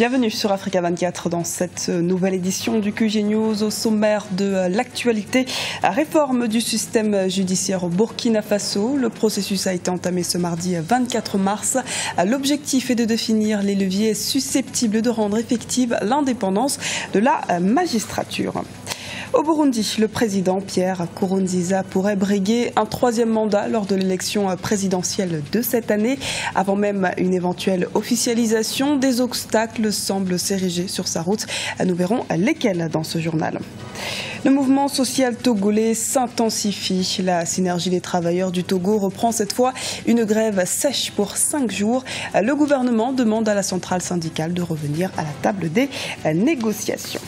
Bienvenue sur Africa 24 dans cette nouvelle édition du QG News. Au sommaire de l'actualité, réforme du système judiciaire au Burkina Faso. Le processus a été entamé ce mardi 24 mars. L'objectif est de définir les leviers susceptibles de rendre effective l'indépendance de la magistrature. Au Burundi, le président Pierre Nkurunziza pourrait briguer un troisième mandat lors de l'élection présidentielle de cette année. Avant même une éventuelle officialisation, des obstacles semblent s'ériger sur sa route. Nous verrons lesquels dans ce journal. Le mouvement social togolais s'intensifie. La synergie des travailleurs du Togo reprend cette fois une grève sèche pour 5 jours. Le gouvernement demande à la centrale syndicale de revenir à la table des négociations.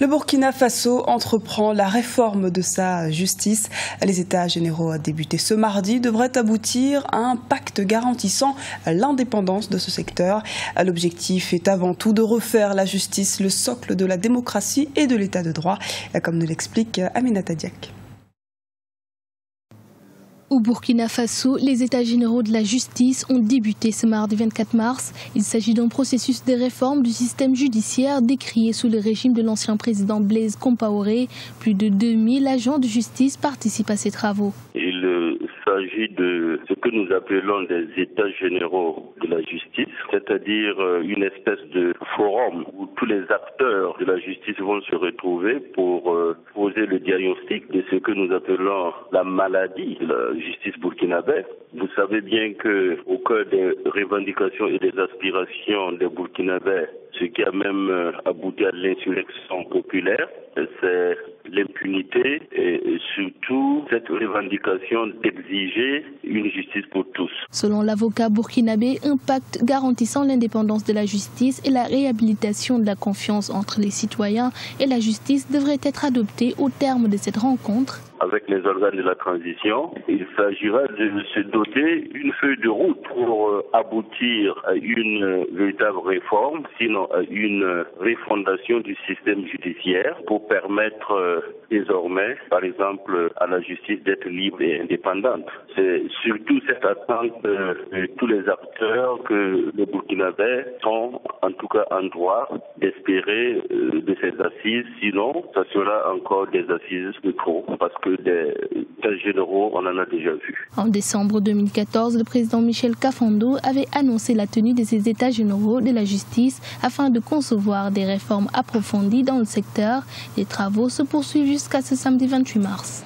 Le Burkina Faso entreprend la réforme de sa justice. Les États généraux débutés ce mardi devraient aboutir à un pacte garantissant l'indépendance de ce secteur. L'objectif est avant tout de refaire la justice, le socle de la démocratie et de l'état de droit, comme nous l'explique Aminata Diak. Au Burkina Faso, les États généraux de la justice ont débuté ce mardi 24 mars. Il s'agit d'un processus de réforme du système judiciaire décrié sous le régime de l'ancien président Blaise Compaoré. Plus de 2000 agents de justice participent à ces travaux. Il s'agit de ce que nous appelons des États généraux de la justice, c'est-à-dire une espèce de forum où tous les acteurs de la justice vont se retrouver pour poser le diagnostic de ce que nous appelons la maladie de la justice burkinabé. Vous savez bien que au cœur des revendications et des aspirations des Burkinabés, ce qui a même abouti à l'insurrection populaire, c'est l'impunité et surtout cette revendication d'exiger une justice pour tous. Selon l'avocat burkinabé, un pacte garantissant l'indépendance de la justice et la réhabilitation de la confiance entre les citoyens et la justice devrait être adopté au terme de cette rencontre. Avec les organes de la transition, il s'agira de se doter d'une feuille de route pour aboutir à une véritable réforme, sinon à une refondation du système judiciaire pour permettre désormais, par exemple, à la justice d'être libre et indépendante. C'est surtout cette attente de tous les acteurs que les Burkinabés sont en tout cas en droit d'espérer de ces assises, sinon ça sera encore des assises de trop, parce que des États généraux, on en a déjà vu. En décembre 2014, le président Michel Kafando avait annoncé la tenue de ces États généraux de la justice afin de concevoir des réformes approfondies dans le secteur. Les travaux se poursuivent jusqu'à ce samedi 28 mars.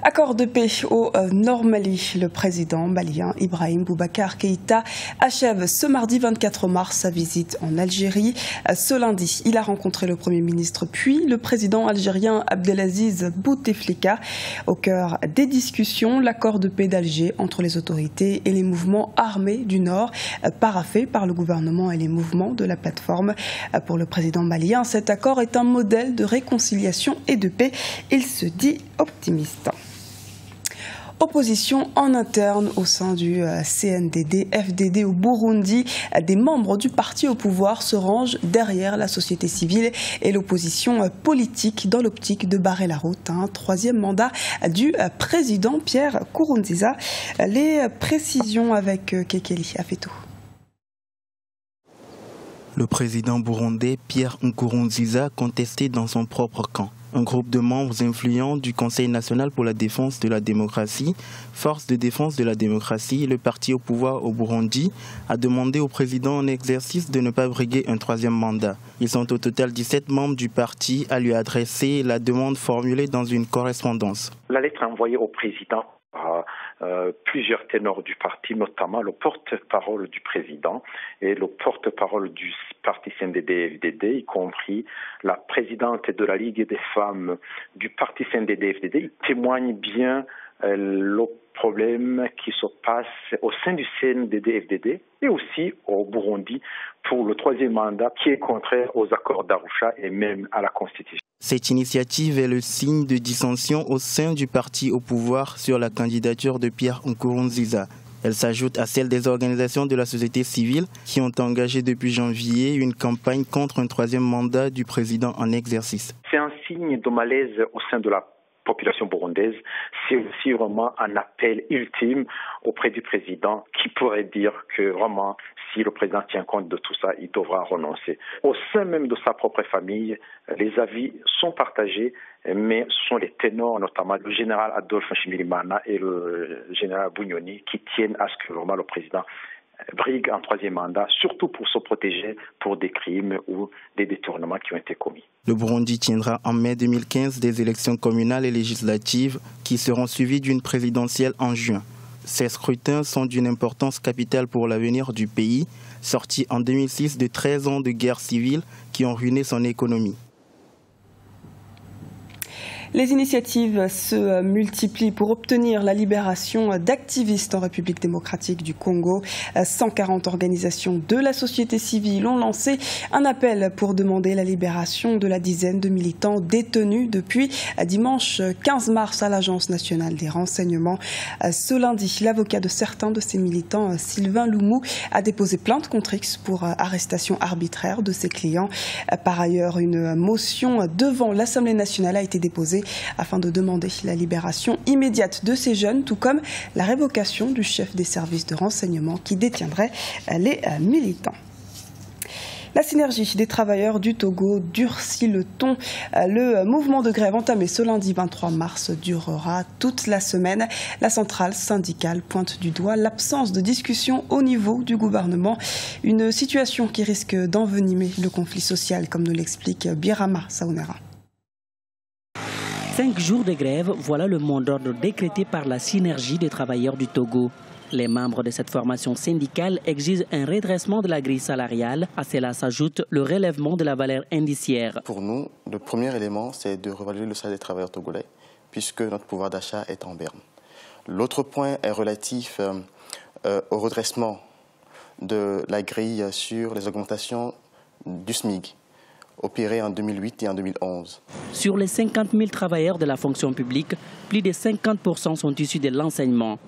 Accord de paix au Nord Mali. Le président malien Ibrahim Boubacar Keïta achève ce mardi 24 mars sa visite en Algérie. Ce lundi, il a rencontré le Premier ministre puis le président algérien Abdelaziz Bouteflika. Au cœur des discussions, l'accord de paix d'Alger entre les autorités et les mouvements armés du Nord, paraphé par le gouvernement et les mouvements de la plateforme. Pour le président malien, cet accord est un modèle de réconciliation et de paix. Il se dit optimiste. Opposition en interne au sein du CNDD-FDD au Burundi. Des membres du parti au pouvoir se rangent derrière la société civile et l'opposition politique dans l'optique de barrer la route à un troisième mandat du président Pierre Nkurunziza. Les précisions avec Kekeli Afetou. Le président burundais Pierre Nkurunziza contesté dans son propre camp. Un groupe de membres influents du Conseil national pour la défense de la démocratie, Force de défense de la démocratie, le parti au pouvoir au Burundi, a demandé au président en exercice de ne pas briguer un troisième mandat. Ils sont au total 17 membres du parti à lui adresser la demande formulée dans une correspondance. La lettre envoyée au président à plusieurs ténors du parti, notamment le porte-parole du président et le porte-parole du parti CNDD-FDD, y compris la présidente de la Ligue des femmes du parti CNDD-FDD, témoignent bien le problème qui se passe au sein du CNDD-FDD et aussi au Burundi pour le troisième mandat qui est contraire aux accords d'Arusha et même à la Constitution. Cette initiative est le signe de dissension au sein du parti au pouvoir sur la candidature de Pierre Nkurunziza. Elle s'ajoute à celle des organisations de la société civile qui ont engagé depuis janvier une campagne contre un troisième mandat du président en exercice. C'est un signe de malaise au sein de la population burundaise, c'est aussi vraiment un appel ultime auprès du président qui pourrait dire que vraiment, si le président tient compte de tout ça, il devra renoncer. Au sein même de sa propre famille, les avis sont partagés, mais ce sont les ténors, notamment le général Adolphe Nshimirimana et le général Bunyoni, qui tiennent à ce que vraiment le président brigue un troisième mandat, surtout pour se protéger pour des crimes ou des détournements qui ont été commis. Le Burundi tiendra en mai 2015 des élections communales et législatives qui seront suivies d'une présidentielle en juin. Ces scrutins sont d'une importance capitale pour l'avenir du pays, sorti en 2006 de 13 ans de guerre civile qui ont ruiné son économie. Les initiatives se multiplient pour obtenir la libération d'activistes en République démocratique du Congo. 140 organisations de la société civile ont lancé un appel pour demander la libération de la dizaine de militants détenus depuis dimanche 15 mars à l'Agence nationale des renseignements. Ce lundi, l'avocat de certains de ces militants, Sylvain Loumou, a déposé plainte contre X pour arrestation arbitraire de ses clients. Par ailleurs, une motion devant l'Assemblée nationale a été déposée afin de demander la libération immédiate de ces jeunes, tout comme la révocation du chef des services de renseignement qui détiendrait les militants. La synergie des travailleurs du Togo durcit le ton. Le mouvement de grève entamé ce lundi 23 mars durera toute la semaine. La centrale syndicale pointe du doigt l'absence de discussion au niveau du gouvernement. Une situation qui risque d'envenimer le conflit social, comme nous l'explique Birama Saounera. 5 jours de grève, voilà le mot d'ordre décrété par la synergie des travailleurs du Togo. Les membres de cette formation syndicale exigent un redressement de la grille salariale. À cela s'ajoute le relèvement de la valeur indiciaire. Pour nous, le premier élément, c'est de revaloriser le salaire des travailleurs togolais, puisque notre pouvoir d'achat est en berne. L'autre point est relatif au redressement de la grille sur les augmentations du SMIC, opéré en 2008 et en 2011. Sur les 50 000 travailleurs de la fonction publique, plus de 50% sont issus de l'enseignement.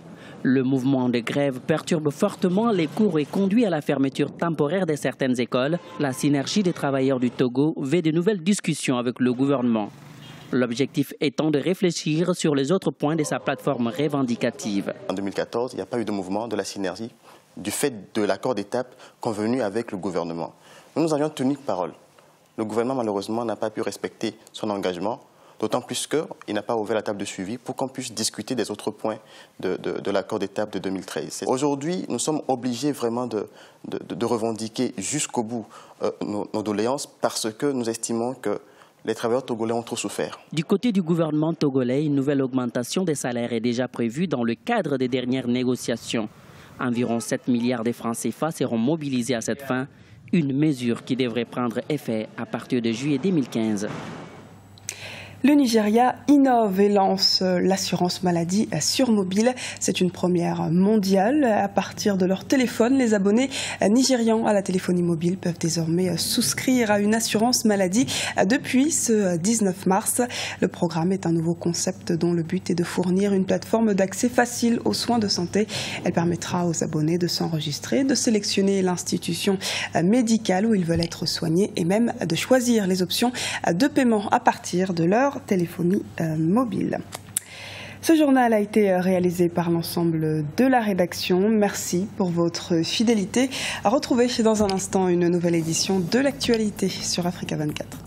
Le mouvement de grève perturbe fortement les cours et conduit à la fermeture temporaire de certaines écoles. La synergie des travailleurs du Togo veut de nouvelles discussions avec le gouvernement. L'objectif étant de réfléchir sur les autres points de sa plateforme revendicative. En 2014, il n'y a pas eu de mouvement de la synergie du fait de l'accord d'étape convenu avec le gouvernement. Nous avions tenu parole. Le gouvernement, malheureusement, n'a pas pu respecter son engagement, d'autant plus qu'il n'a pas ouvert la table de suivi pour qu'on puisse discuter des autres points de l'accord d'étape de 2013. Aujourd'hui, nous sommes obligés vraiment de revendiquer jusqu'au bout nos doléances parce que nous estimons que les travailleurs togolais ont trop souffert. Du côté du gouvernement togolais, une nouvelle augmentation des salaires est déjà prévue dans le cadre des dernières négociations. Environ 7 milliards de francs CFA seront mobilisés à cette fin. Une mesure qui devrait prendre effet à partir de juillet 2015. Le Nigeria innove et lance l'assurance maladie sur mobile. C'est une première mondiale. À partir de leur téléphone, les abonnés nigérians à la téléphonie mobile peuvent désormais souscrire à une assurance maladie depuis ce 19 mars. Le programme est un nouveau concept dont le but est de fournir une plateforme d'accès facile aux soins de santé. Elle permettra aux abonnés de s'enregistrer, de sélectionner l'institution médicale où ils veulent être soignés et même de choisir les options de paiement à partir de leur téléphonie mobile. Ce journal a été réalisé par l'ensemble de la rédaction. Merci pour votre fidélité. À retrouver dans un instant une nouvelle édition de l'actualité sur Africa 24.